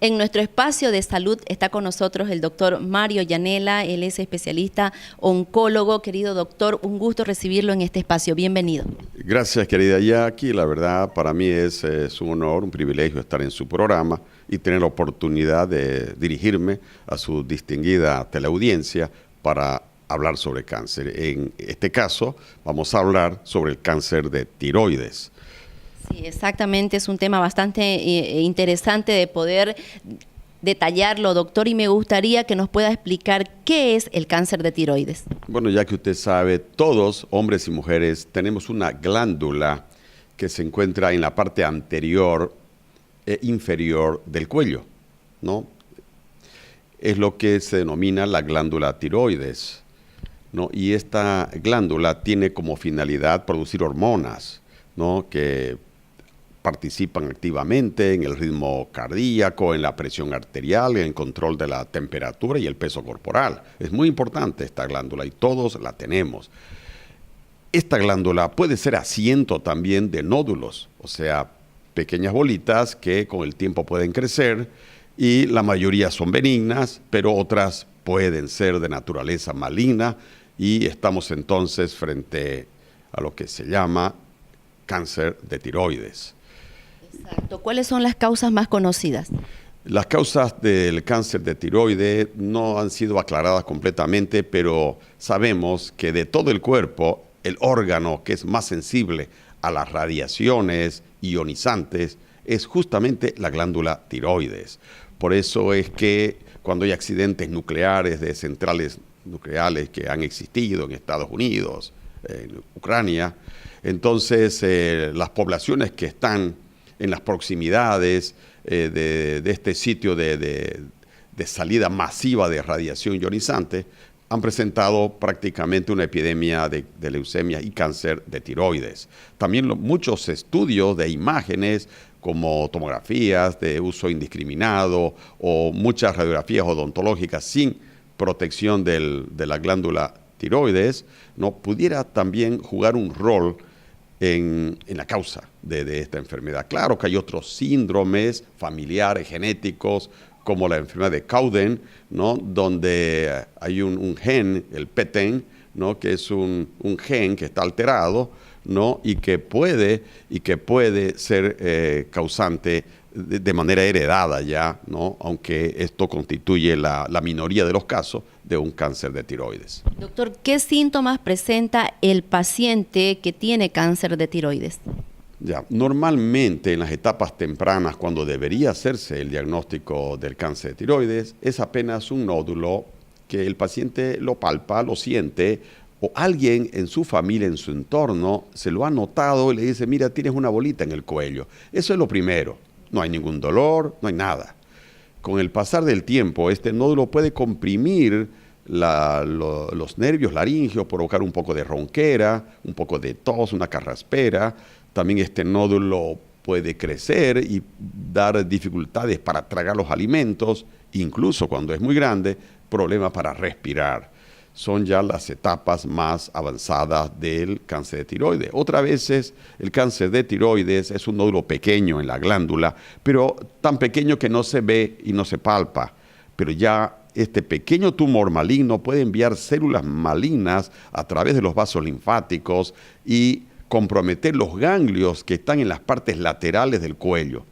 En nuestro espacio de salud está con nosotros el doctor Mario Llanela, él es especialista oncólogo. Querido doctor, un gusto recibirlo en este espacio. Bienvenido. Gracias, querida Jackie. La verdad, para mí es un honor, un privilegio estar en su programa y tener la oportunidad de dirigirme a su distinguida teleaudiencia para hablar sobre cáncer. En este caso, vamos a hablar sobre el cáncer de tiroides. Sí, exactamente, es un tema bastante interesante de poder detallarlo, doctor, y me gustaría que nos pueda explicar qué es el cáncer de tiroides. Bueno, ya que usted sabe, todos, hombres y mujeres, tenemos una glándula que se encuentra en la parte anterior e inferior del cuello, ¿no? Es lo que se denomina la glándula tiroides, ¿no? Y esta glándula tiene como finalidad producir hormonas, ¿no? Que participan activamente en el ritmo cardíaco, en la presión arterial, en el control de la temperatura y el peso corporal. Es muy importante esta glándula y todos la tenemos. Esta glándula puede ser asiento también de nódulos, o sea, pequeñas bolitas que con el tiempo pueden crecer y la mayoría son benignas, pero otras pueden ser de naturaleza maligna y estamos entonces frente a lo que se llama cáncer de tiroides. Exacto. ¿Cuáles son las causas más conocidas? Las causas del cáncer de tiroides no han sido aclaradas completamente, pero sabemos que de todo el cuerpo, el órgano que es más sensible a las radiaciones ionizantes es justamente la glándula tiroides. Por eso es que cuando hay accidentes nucleares de centrales nucleares que han existido en Estados Unidos, en Ucrania, entonces las poblaciones que están en las proximidades de este sitio de salida masiva de radiación ionizante, han presentado prácticamente una epidemia de leucemia y cáncer de tiroides. También muchos estudios de imágenes, como tomografías de uso indiscriminado o muchas radiografías odontológicas sin protección de la glándula tiroides, ¿no? Pudiera también jugar un rol en la causa de esta enfermedad. Claro que hay otros síndromes familiares, genéticos, como la enfermedad de Cowden, ¿no? Donde hay un gen, el PTEN, ¿no? Que es un gen que está alterado, ¿no? y que puede ser causante de manera heredada ya, ¿no? Aunque esto constituye la minoría de los casos de un cáncer de tiroides. Doctor, ¿qué síntomas presenta el paciente que tiene cáncer de tiroides? Ya, normalmente en las etapas tempranas, cuando debería hacerse el diagnóstico del cáncer de tiroides, es apenas un nódulo que el paciente lo palpa, lo siente, o alguien en su familia, en su entorno, se lo ha notado y le dice, mira, tienes una bolita en el cuello. Eso es lo primero. No hay ningún dolor, no hay nada. Con el pasar del tiempo, este nódulo puede comprimir los nervios laringeos, provocar un poco de ronquera, un poco de tos, una carraspera. También este nódulo puede crecer y dar dificultades para tragar los alimentos, incluso cuando es muy grande, problemas para respirar. Son ya las etapas más avanzadas del cáncer de tiroides. Otras veces el cáncer de tiroides es un nódulo pequeño en la glándula, pero tan pequeño que no se ve y no se palpa. Pero ya este pequeño tumor maligno puede enviar células malignas a través de los vasos linfáticos y comprometer los ganglios que están en las partes laterales del cuello.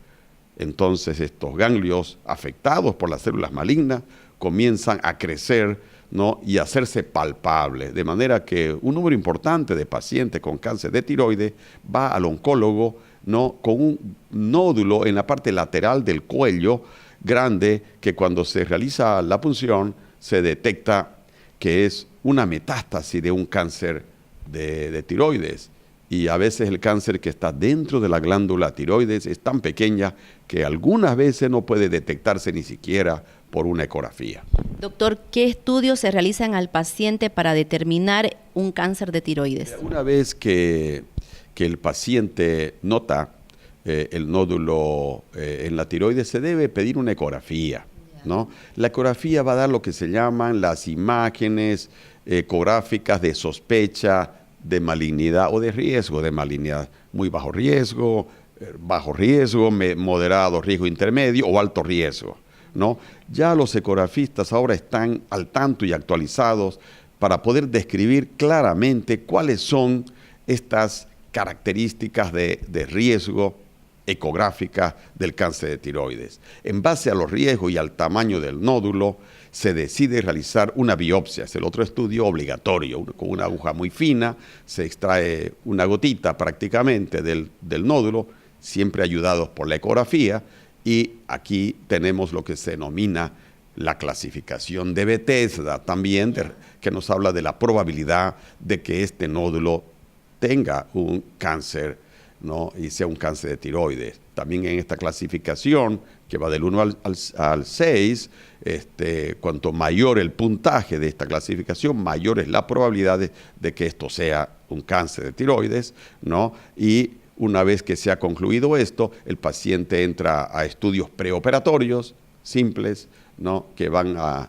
Entonces estos ganglios afectados por las células malignas comienzan a crecer, ¿no? y hacerse palpable, de manera que un número importante de pacientes con cáncer de tiroides va al oncólogo, ¿no? con un nódulo en la parte lateral del cuello grande que cuando se realiza la punción se detecta que es una metástasis de un cáncer de tiroides. Y a veces el cáncer que está dentro de la glándula tiroides es tan pequeña que algunas veces no puede detectarse ni siquiera por una ecografía. Doctor, ¿qué estudios se realizan al paciente para determinar un cáncer de tiroides? Una vez que el paciente nota el nódulo en la tiroides, se debe pedir una ecografía, ¿no? La ecografía va a dar lo que se llaman las imágenes ecográficas de sospecha de malignidad o de riesgo de malignidad, muy bajo riesgo, bajo riesgo, moderado riesgo intermedio o alto riesgo, ¿no? Ya los ecografistas ahora están al tanto y actualizados para poder describir claramente cuáles son estas características de riesgo ecográfica del cáncer de tiroides. En base a los riesgos y al tamaño del nódulo, se decide realizar una biopsia. Es el otro estudio obligatorio. Con una aguja muy fina se extrae una gotita prácticamente del nódulo, siempre ayudados por la ecografía, y aquí tenemos lo que se denomina la clasificación de Bethesda, también que nos habla de la probabilidad de que este nódulo tenga un cáncer, ¿no? Y sea un cáncer de tiroides. También en esta clasificación, que va del 1 al 6, cuanto mayor el puntaje de esta clasificación, mayor es la probabilidad de que esto sea un cáncer de tiroides, ¿no? Y una vez que se ha concluido esto, el paciente entra a estudios preoperatorios simples, ¿no? Que van a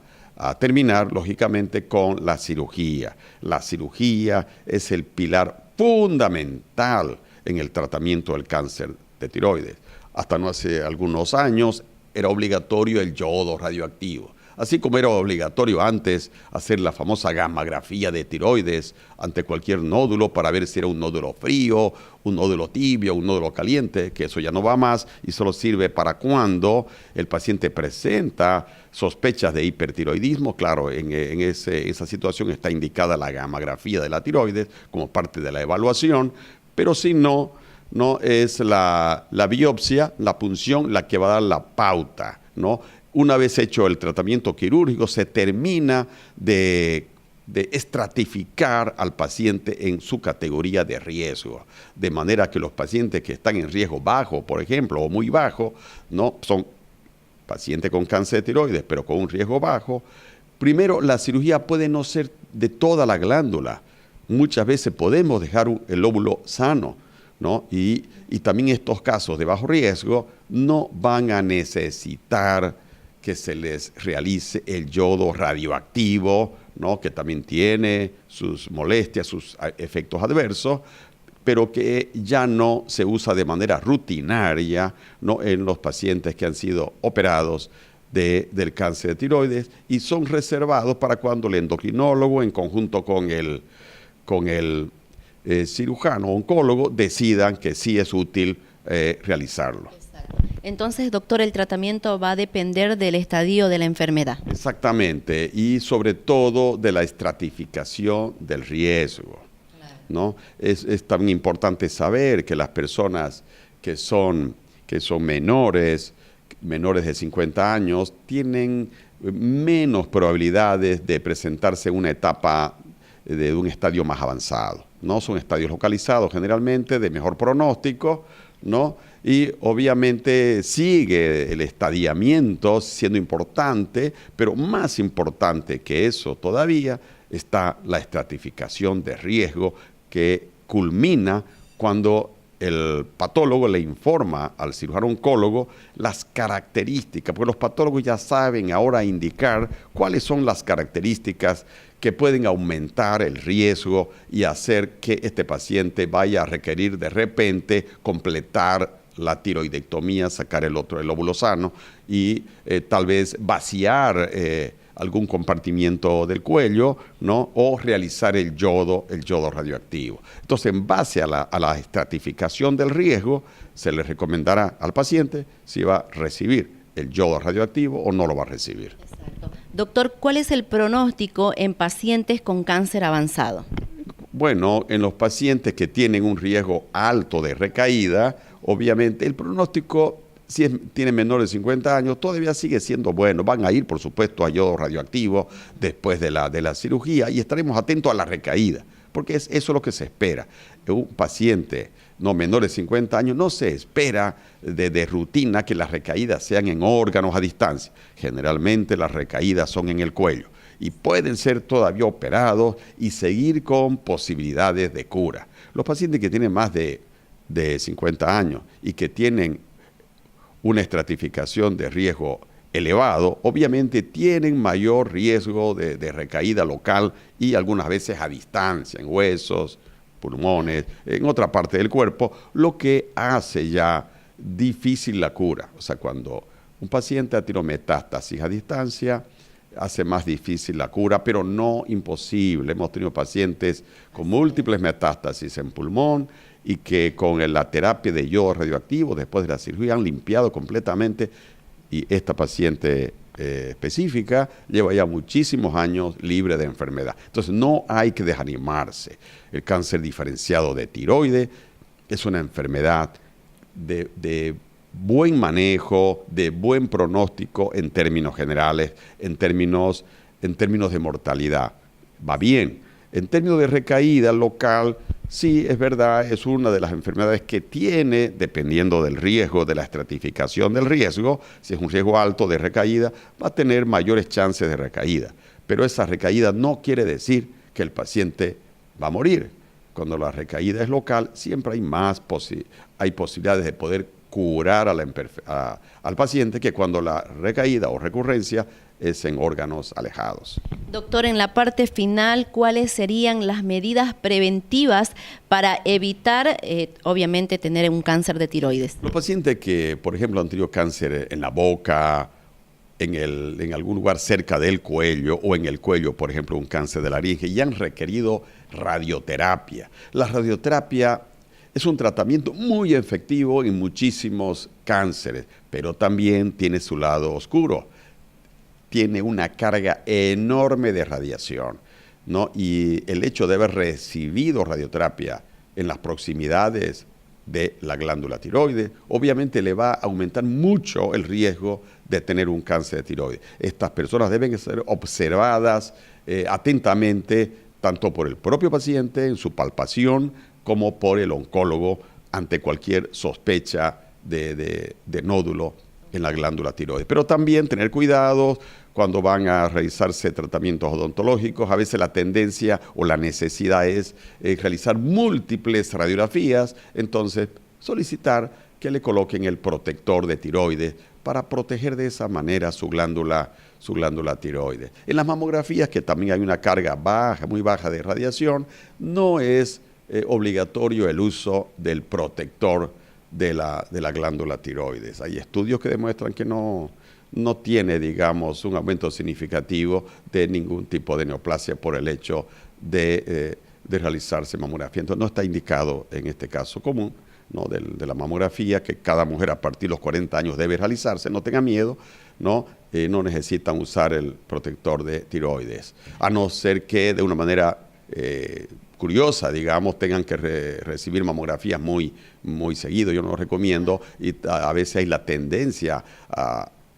terminar, lógicamente, con la cirugía. La cirugía es el pilar fundamental en el tratamiento del cáncer de tiroides. Hasta no hace algunos años era obligatorio el yodo radioactivo. Así como era obligatorio antes hacer la famosa gammagrafía de tiroides ante cualquier nódulo para ver si era un nódulo frío, un nódulo tibio, un nódulo caliente, que eso ya no va más y solo sirve para cuando el paciente presenta sospechas de hipertiroidismo. Claro, en esa situación está indicada la gammagrafía de la tiroides como parte de la evaluación, pero si no, no es la biopsia, la punción, la que va a dar la pauta, ¿no? Una vez hecho el tratamiento quirúrgico, se termina de estratificar al paciente en su categoría de riesgo, de manera que los pacientes que están en riesgo bajo, por ejemplo, o muy bajo, ¿no? Son pacientes con cáncer de tiroides, pero con un riesgo bajo. Primero, la cirugía puede no ser de toda la glándula. Muchas veces podemos dejar el lóbulo sano, ¿no? Y también estos casos de bajo riesgo no van a necesitar que se les realice el yodo radioactivo, ¿no? Que también tiene sus molestias, sus efectos adversos, pero que ya no se usa de manera rutinaria, ¿no? En los pacientes que han sido operados del cáncer de tiroides y son reservados para cuando el endocrinólogo, en conjunto con el cirujano o oncólogo, decidan que sí es útil realizarlo. Entonces, doctor, el tratamiento va a depender del estadio de la enfermedad. Exactamente, y sobre todo de la estratificación del riesgo, ¿no? Es también importante saber que las personas que son menores de 50 años, tienen menos probabilidades de presentarse en una etapa de un estadio más avanzado, ¿no? Son estadios localizados generalmente de mejor pronóstico, ¿no? Y obviamente sigue el estadiamiento siendo importante, pero más importante que eso todavía está la estratificación de riesgo que culmina cuando el patólogo le informa al cirujano oncólogo las características, porque los patólogos ya saben ahora indicar cuáles son las características que pueden aumentar el riesgo y hacer que este paciente vaya a requerir de repente completar la tiroidectomía, sacar el lóbulo sano y tal vez vaciar algún compartimiento del cuello, ¿no? O realizar el yodo radioactivo. Entonces, en base a la estratificación del riesgo, se le recomendará al paciente si va a recibir el yodo radioactivo o no lo va a recibir. Exacto. Doctor, ¿cuál es el pronóstico en pacientes con cáncer avanzado? Bueno, en los pacientes que tienen un riesgo alto de recaída, obviamente el pronóstico, si tienen menores de 50 años, todavía sigue siendo bueno. Van a ir, por supuesto, a yodo radioactivo después de la cirugía y estaremos atentos a la recaída, porque eso es lo que se espera. Un paciente menor de 50 años no se espera de rutina que las recaídas sean en órganos a distancia. Generalmente las recaídas son en el cuello y pueden ser todavía operados y seguir con posibilidades de cura. Los pacientes que tienen más de 50 años y que tienen una estratificación de riesgo elevado, obviamente tienen mayor riesgo de recaída local y algunas veces a distancia, en huesos, pulmones, en otra parte del cuerpo, lo que hace ya difícil la cura. O sea, cuando un paciente ha tenido metástasis a distancia, hace más difícil la cura, pero no imposible. Hemos tenido pacientes con múltiples metástasis en pulmón y que con la terapia de yodo radioactivo, después de la cirugía, han limpiado completamente, y esta paciente específica lleva ya muchísimos años libre de enfermedad. Entonces no hay que desanimarse. El cáncer diferenciado de tiroides es una enfermedad de buen manejo, de buen pronóstico en términos generales, en términos de mortalidad. Va bien. En términos de recaída local, sí, es verdad, es una de las enfermedades que tiene, dependiendo del riesgo, de la estratificación del riesgo, si es un riesgo alto de recaída, va a tener mayores chances de recaída. Pero esa recaída no quiere decir que el paciente va a morir. Cuando la recaída es local, siempre hay posibilidades de poder curar al paciente, que cuando la recaída o recurrencia es en órganos alejados. Doctor, en la parte final, ¿cuáles serían las medidas preventivas para evitar, obviamente, tener un cáncer de tiroides? Los pacientes que, por ejemplo, han tenido cáncer en la boca, en algún lugar cerca del cuello, o en el cuello, por ejemplo, un cáncer de laringe, y han requerido radioterapia. La radioterapia es un tratamiento muy efectivo en muchísimos cánceres, pero también tiene su lado oscuro. Tiene una carga enorme de radiación, ¿no? Y el hecho de haber recibido radioterapia en las proximidades de la glándula tiroides, obviamente le va a aumentar mucho el riesgo de tener un cáncer de tiroides. Estas personas deben ser observadas atentamente, tanto por el propio paciente en su palpación, como por el oncólogo ante cualquier sospecha de nódulo en la glándula tiroides. Pero también tener cuidado cuando van a realizarse tratamientos odontológicos. A veces la tendencia o la necesidad es realizar múltiples radiografías, entonces solicitar que le coloquen el protector de tiroides para proteger de esa manera su glándula tiroides. En las mamografías, que también hay una carga baja, muy baja de radiación, no es obligatorio el uso del protector de la glándula tiroides. Hay estudios que demuestran que no tiene, digamos, un aumento significativo de ningún tipo de neoplasia por el hecho de realizarse mamografía. Entonces no está indicado en este caso común, ¿no? de la mamografía, que cada mujer a partir de los 40 años debe realizarse. No tenga miedo, ¿no? No necesitan usar el protector de tiroides, a no ser que de una manera curiosa, digamos, tengan que recibir mamografías muy seguido. Yo no lo recomiendo, y a veces hay la tendencia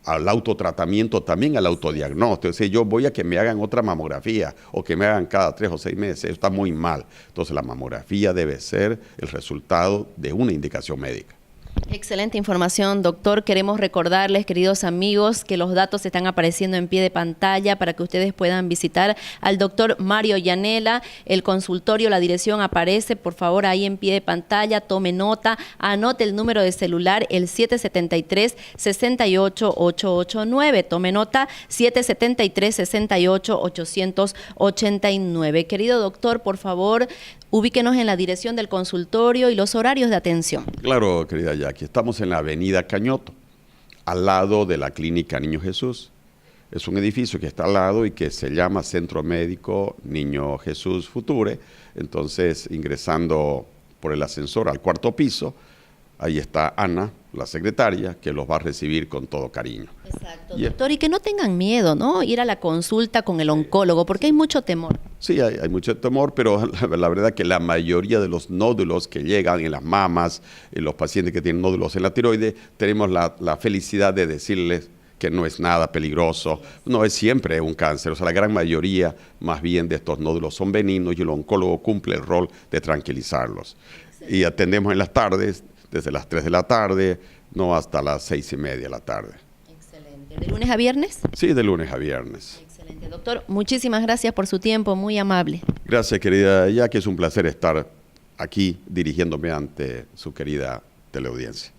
al autotratamiento, también al autodiagnóstico. Es decir, yo voy a que me hagan otra mamografía o que me hagan cada 3 o 6 meses. Eso está muy mal. Entonces la mamografía debe ser el resultado de una indicación médica. Excelente información, doctor. Queremos recordarles, queridos amigos, que los datos están apareciendo en pie de pantalla para que ustedes puedan visitar al doctor Mario Llanela. El consultorio, la dirección aparece, por favor, ahí en pie de pantalla. Tome nota, anote el número de celular, el 773-68889. Tome nota, 773-68889. Querido doctor, por favor, ubíquenos en la dirección del consultorio y los horarios de atención. Claro, querida Jackie. Estamos en la avenida Cañoto, al lado de la Clínica Niño Jesús. Es un edificio que está al lado y que se llama Centro Médico Niño Jesús Future. Entonces, ingresando por el ascensor al 4º piso, ahí está Ana, la secretaria, que los va a recibir con todo cariño. Exacto, doctor, y que no tengan miedo, ¿no? Ir a la consulta con el oncólogo, porque hay mucho temor. Sí, hay mucho temor, pero la verdad que la mayoría de los nódulos que llegan en las mamas, en los pacientes que tienen nódulos en la tiroides, tenemos la felicidad de decirles que no es nada peligroso, no es siempre un cáncer. O sea, la gran mayoría más bien de estos nódulos son benignos y el oncólogo cumple el rol de tranquilizarlos. Excelente. Y atendemos en las tardes, desde las 3 de la tarde, no hasta las 6:30 de la tarde. Excelente. ¿De lunes a viernes? Sí, de lunes a viernes. Excelente. Doctor, muchísimas gracias por su tiempo, muy amable. Gracias, querida Jackie, es un placer estar aquí dirigiéndome ante su querida teleaudiencia.